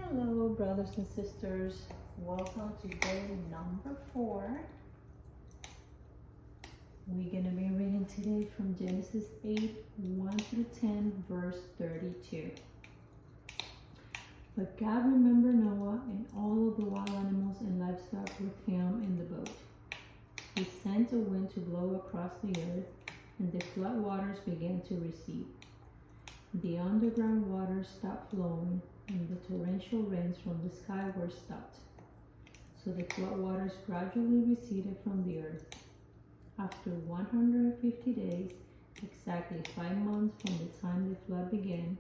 Hello, brothers and sisters. Welcome to day number 4. We're going to be reading today from Genesis 8, 1 through 10, verse 32. But God remembered Noah and all of the wild animals and livestock with him in the boat. He sent a wind to blow across the earth, and the flood waters began to recede. The underground waters stopped flowing, and the torrential rains from the sky were stopped. So the flood waters gradually receded from the earth. After 150 days, exactly 5 months from the time the flood began,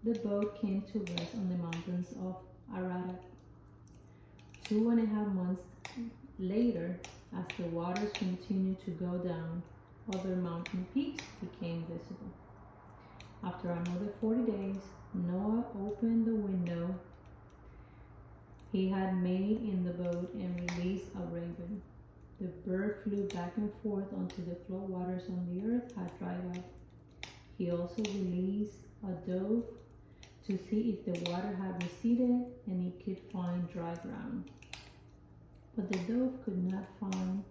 the boat came to rest on the mountains of Ararat. 2.5 months later, as the waters continued to go down, other mountain peaks became visible. After another 40 days, Noah opened the window he had made in the boat and released a raven. The bird flew back and forth until the flood waters on the earth had dried up. He also released a dove to see if the water had receded and he could find dry ground. But the dove could not find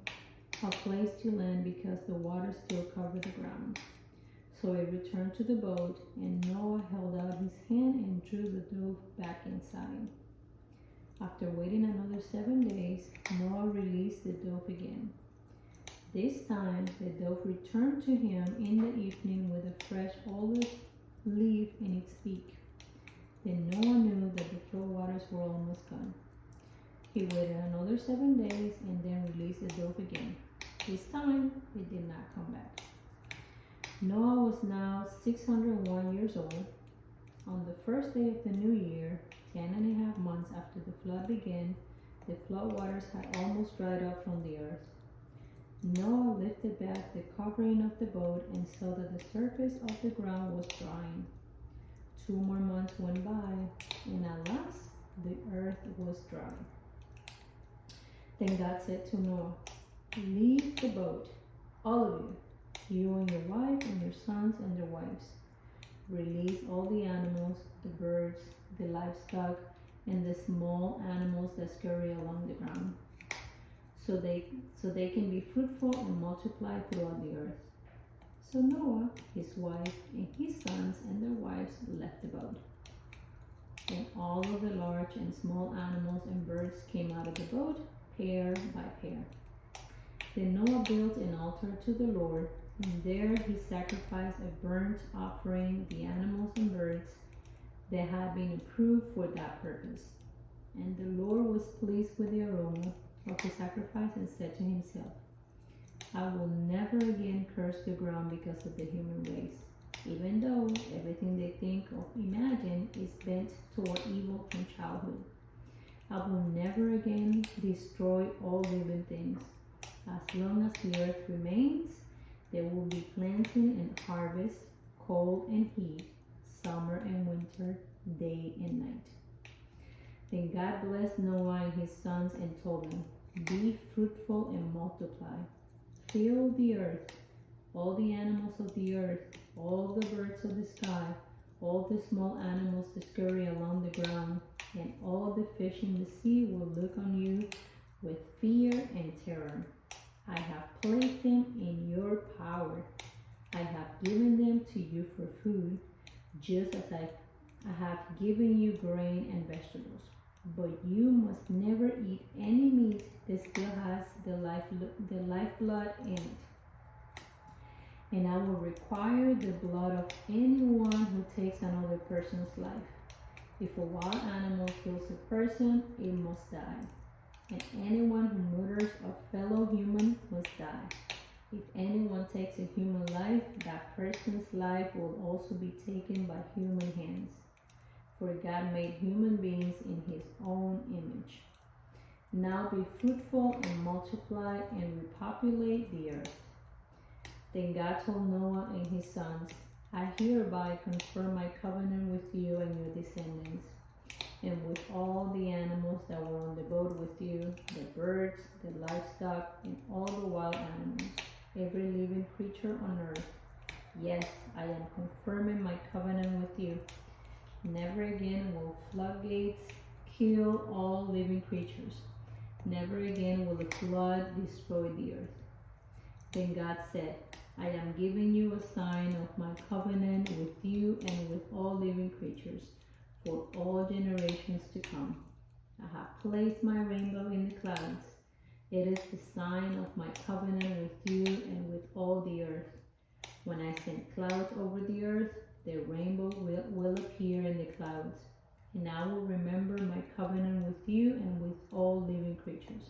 a place to land because the water still covered the ground. So he returned to the boat, and Noah held out his hand and drew the dove back inside. After waiting another 7 days, Noah released the dove again. This time, the dove returned to him in the evening with a fresh olive leaf in its beak. Then Noah knew that the flood waters were almost gone. He waited another 7 days and then released the dove again. This time, it did not come back. Noah was now 601 years old. On the first day of the new year, 10.5 months after the flood began, the flood waters had almost dried up from the earth. Noah lifted back the covering of the boat and saw that the surface of the ground was drying. 2 more months went by, and at last the earth was dry. Then God said to Noah, "Leave the boat, all of you, you and your wife and your sons and their wives. Release all the animals, the birds, the livestock, and the small animals that scurry along the ground, so they can be fruitful and multiply throughout the earth." So Noah, his wife, and his sons and their wives left the boat. And all of the large and small animals and birds came out of the boat, pair by pair. Then Noah built an altar to the Lord, and there he sacrificed a burnt offering, the animals and birds that had been approved for that purpose. And the Lord was pleased with the aroma of the sacrifice and said to himself, "I will never again curse the ground because of the human race, even though everything they think or imagine is bent toward evil from childhood. I will never again destroy all living things. As long as the earth remains, there will be planting and harvest, cold and heat, summer and winter, day and night." Then God blessed Noah and his sons and told them, "Be fruitful and multiply. Fill the earth, all the animals of the earth, all the birds of the sky, all the small animals that scurry along the ground, and all the fish in the sea will look on you with fear and terror. I have placed them in your power. I have given them to you for food, just as I have given you grain and vegetables. But you must never eat any meat that still has the lifeblood in it. And I will require the blood of anyone who takes another person's life. If a wild animal kills a person, it must die. And anyone who murders a fellow human must die. If anyone takes a human life, that person's life will also be taken by human hands. For God made human beings in his own image. Now be fruitful and multiply and repopulate the earth." Then God told Noah and his sons, "I hereby confirm my covenant with you and your descendants, and with all the animals that were on the boat with you, the birds, the livestock, and all the wild animals, every living creature on earth. Yes, I am confirming my covenant with you. Never again will floodgates kill all living creatures. Never again will the flood destroy the earth. Then God said, I am giving you a sign of my covenant with you and with all living creatures for all generations to come. I have placed my rainbow in the clouds. It is the sign of my covenant with you and with all the earth. When I send clouds over the earth, the rainbow will appear in the clouds. And I will remember my covenant with you and with all living creatures.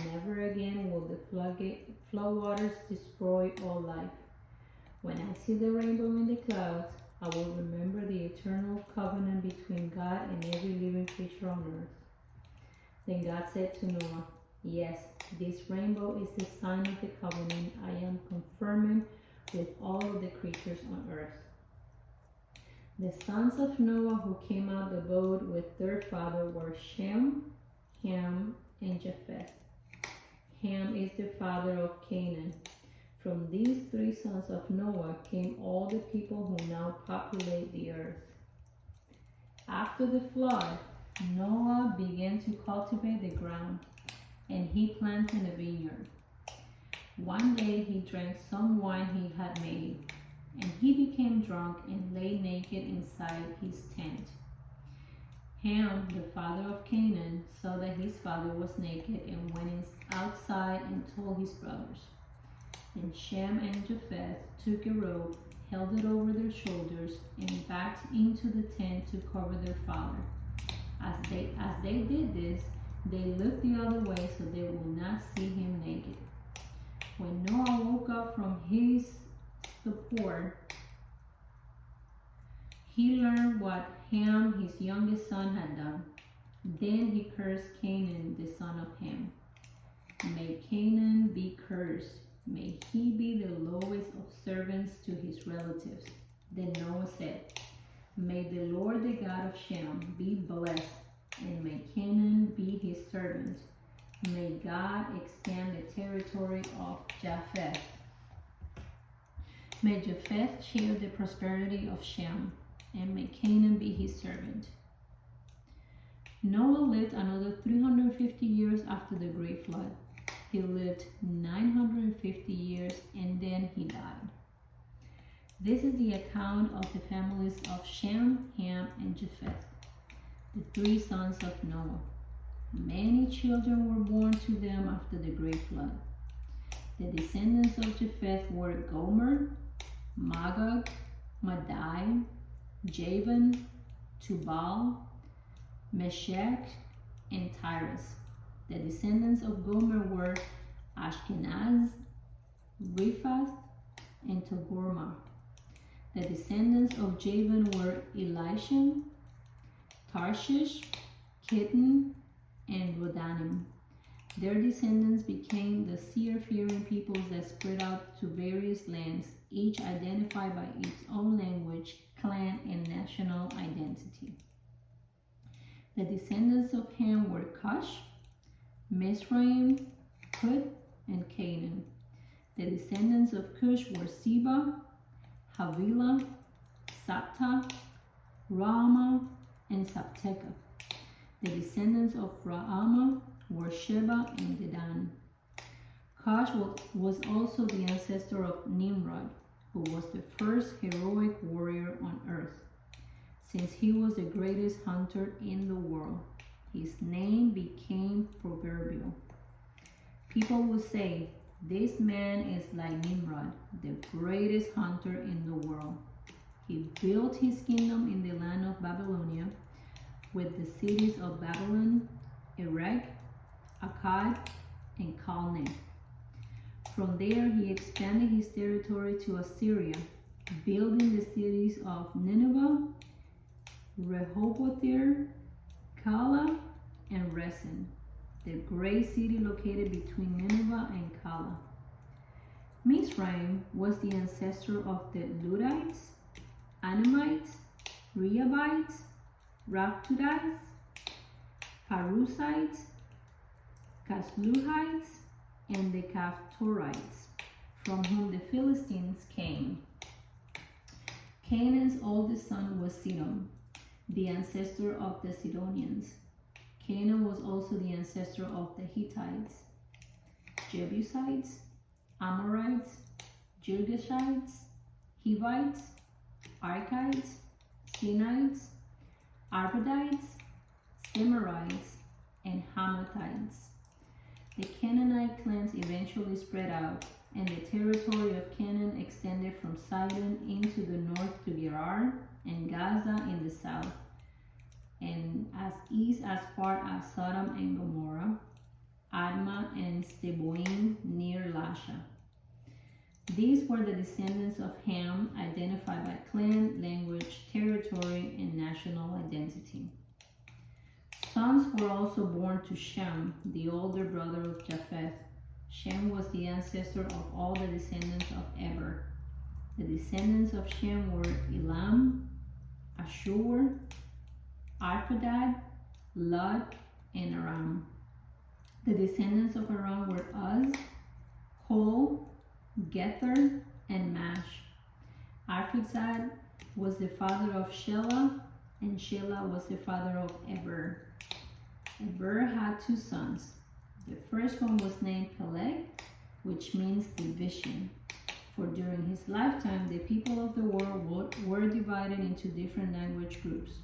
Never again will the floodwaters destroy all life. When I see the rainbow in the clouds, I will remember the eternal covenant between God and every living creature on earth. Then God said to Noah, yes, this rainbow is the sign of the covenant I am confirming with all of the creatures on earth. The sons of Noah who came out the boat with their father were Shem, Ham, and Japheth. Ham is the father of Canaan. From these three sons of Noah came all the people who now populate the earth. After the flood, Noah began to cultivate the ground, and he planted a vineyard. One day he drank some wine he had made, and he became drunk and lay naked inside his tent. Ham, the father of Canaan, saw that his father was naked and went outside and told his brothers. And Shem and Japheth took a rope, held it over their shoulders, and backed into the tent to cover their father. As they did this, they looked the other way so they would not see him naked. When Noah woke up from his stupor, he learned what Ham, his youngest son, had done. Then he cursed Canaan, the son of Ham. May Canaan be cursed. May he be the lowest of servants to his relatives. Then Noah said, may the Lord, the God of Shem, be blessed, and may Canaan be his servant. May God expand the territory of Japheth. May Japheth share the prosperity of Shem, and may Canaan be his servant. Noah lived another 350 years after the great flood. He lived 950 years and then he died. This is the account of the families of Shem, Ham, and Japheth, the three sons of Noah. Many children were born to them after the great flood. The descendants of Japheth were Gomer, Magog, Madai, Javan, Tubal, Meshech, and Tyrus. The descendants of Gomer were Ashkenaz, Riphath, and Togarmah. The descendants of Javan were Elisham, Tarshish, Kittim, and Rodanim. Their descendants became the seer-fearing peoples that spread out to various lands, each identified by its own language, clan, and national identity. The descendants of Ham were Cush, Mizraim, Put, and Canaan. The descendants of Cush were Seba, Havilah, Sabta, Raamah, and Sabteka. The descendants of Raamah were Sheba and Dedan. Cush was also the ancestor of Nimrod, who was the first heroic warrior on earth. Since he was the greatest hunter in the world, his name became proverbial. People would say, this man is like Nimrod, the greatest hunter in the world. He built his kingdom in the land of Babylonia with the cities of Babylon, Erech, Akkad, and Calneh. From there, he expanded his territory to Assyria, building the cities of Nineveh, Rehoboth-ir, Calah, and Resen, the great city located between Nineveh and Calah. Mizraim was the ancestor of the Ludites, Anamites, Rehabites, Raphthites, Parusites, Casluhites, and the Caphtorites, from whom the Philistines came. Canaan's oldest son was Sidon. the ancestor of the Sidonians. Canaan was also the ancestor of the Hittites, Jebusites, Amorites, Girgashites, Hivites, Archites, Sinites, Arvadites, Semarites, and Hamathites. The Canaanite clans eventually spread out, and the territory of Canaan extended from Sidon into the north to Gerar and Gaza in the south, and as east as far as Sodom and Gomorrah, Admah and Zeboim near Lasha. These were the descendants of Ham, identified by clan, language, territory, and national identity. Sons were also born to Shem, the older brother of Japheth. Shem was the ancestor of all the descendants of Eber. The descendants of Shem were Elam, Ashur, Arphaxad, Lud, and Aram. The descendants of Aram were Uz, Hol, Gether, and Mash. Arphaxad was the father of Shelah, and Shelah was the father of Eber. Eber had two sons. The first one was named Peleg, which means division, for during his lifetime the people of the world were divided into different language groups.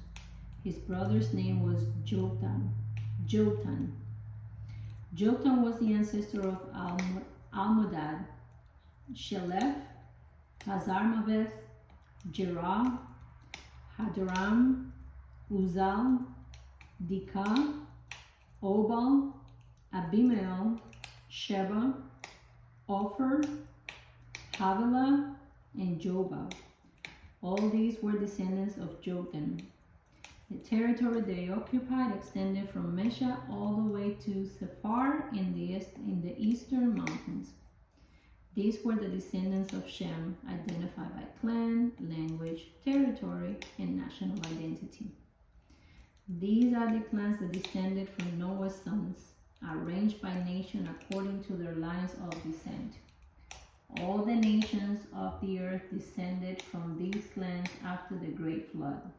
His brother's name was Jotan. Jotan was the ancestor of Almodad, Shelef, Hazarmaveth, Jerah, Hadoram, Uzal, Dikah, Obal, Abimael, Sheba, Ophir, Havilah, and Jobab. All these were descendants of Jotan. The territory they occupied extended from Mesha all the way to Sephar in the eastern mountains. These were the descendants of Shem, identified by clan, language, territory, and national identity. These are the clans that descended from Noah's sons, arranged by nation according to their lines of descent. All the nations of the earth descended from these clans after the great flood.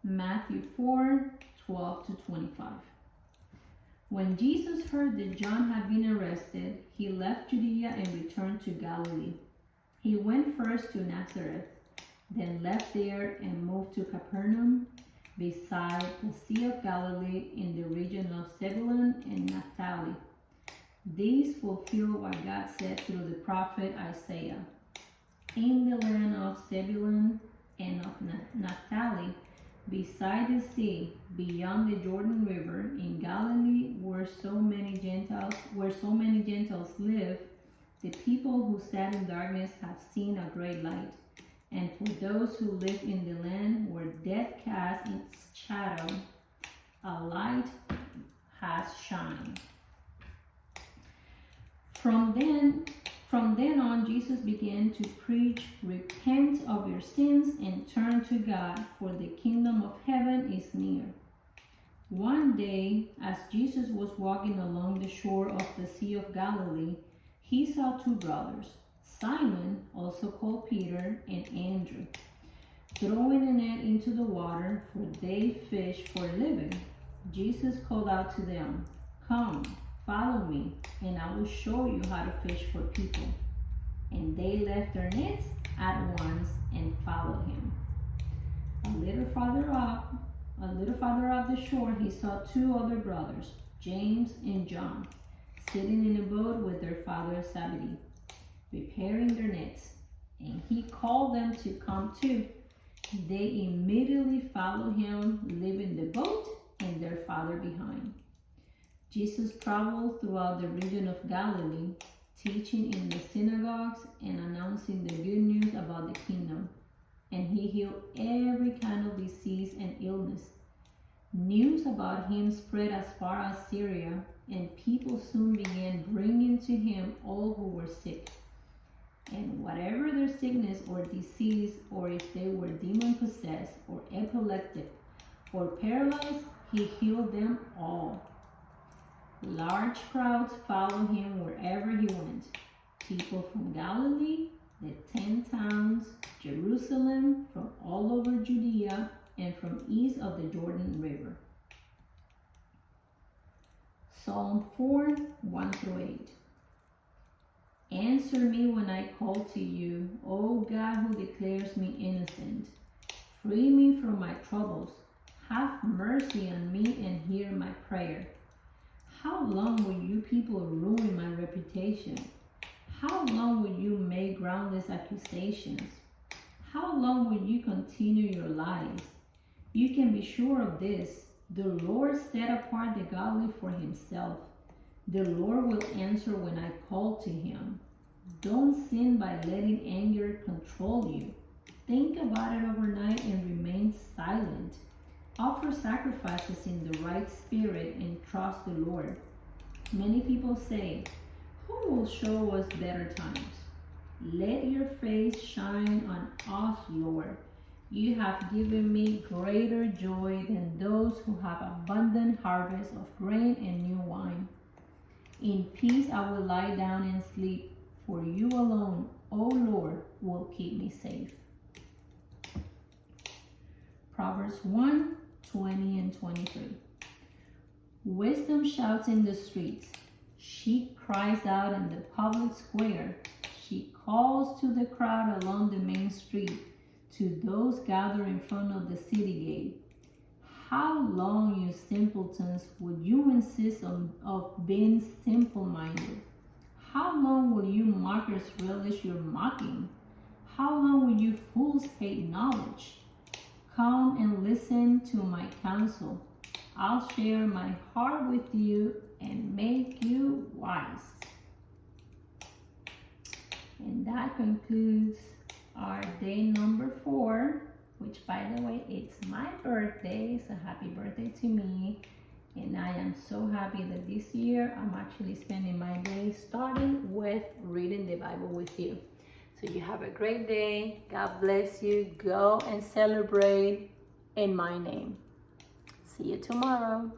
Matthew 4:12-25. When Jesus heard that John had been arrested, he left Judea and returned to Galilee. He went first to Nazareth, then left there and moved to Capernaum, beside the Sea of Galilee in the region of Zebulun and Naphtali. These fulfill what God said through the prophet Isaiah. In the land of Zebulun and of Naphtali, beside the sea, beyond the Jordan River, in Galilee, where so many Gentiles live, the people who sat in darkness have seen a great light. And for those who live in the land where death casts its shadow, a light has shined. From then on, Jesus began to preach, "Repent of your sins and turn to God, for the kingdom of heaven is near." One day, as Jesus was walking along the shore of the Sea of Galilee, he saw two brothers, Simon, also called Peter, and Andrew, throwing a net into the water, for they fish for a living. Jesus called out to them, "Come, follow me, and I will show you how to fish for people." And they left their nets at once and followed him. A little farther up the shore, he saw two other brothers, James and John, sitting in a boat with their father Zebedee, repairing their nets. And he called them to come too. They immediately followed him, leaving the boat and their father behind. Jesus traveled throughout the region of Galilee, teaching in the synagogues and announcing the good news about the kingdom. And he healed every kind of disease and illness. News about him spread as far as Syria, and people soon began bringing to him all who were sick. And whatever their sickness or disease, or if they were demon-possessed or epileptic or paralyzed, he healed them all. Large crowds followed him wherever he went. People from Galilee, the 10 towns, Jerusalem, from all over Judea, and from east of the Jordan River. Psalm 4, 1 through 8. Answer me when I call to you, O God who declares me innocent. Free me from my troubles. Have mercy on me and hear my prayer. How long will you people ruin my reputation? How long will you make groundless accusations? How long will you continue your lies? You can be sure of this. The Lord set apart the godly for himself. The Lord will answer when I call to him. Don't sin by letting anger control you. Think about it overnight and remain silent. Offer sacrifices in the right spirit and trust the Lord. Many people say, who will show us better times? Let your face shine on us, Lord. You have given me greater joy than those who have abundant harvest of grain and new wine. In peace I will lie down and sleep, for you alone, O Lord, will keep me safe. Proverbs 1, 20 and 23. Wisdom shouts in the streets. She cries out in the public square. She calls to the crowd along the main street, to those gathered in front of the city gate. How long, you simpletons, would you insist of being simple-minded? How long will you mockers relish your mocking? How long will you fools hate knowledge? Come and listen to my counsel. I'll share my heart with you and make you wise. And that concludes our day number 4, which, by the way, it's my birthday, so happy birthday to me. And I am so happy that this year I'm actually spending my day starting with reading the Bible with you. So you have a great day. God bless you. Go and celebrate in my name. See you tomorrow.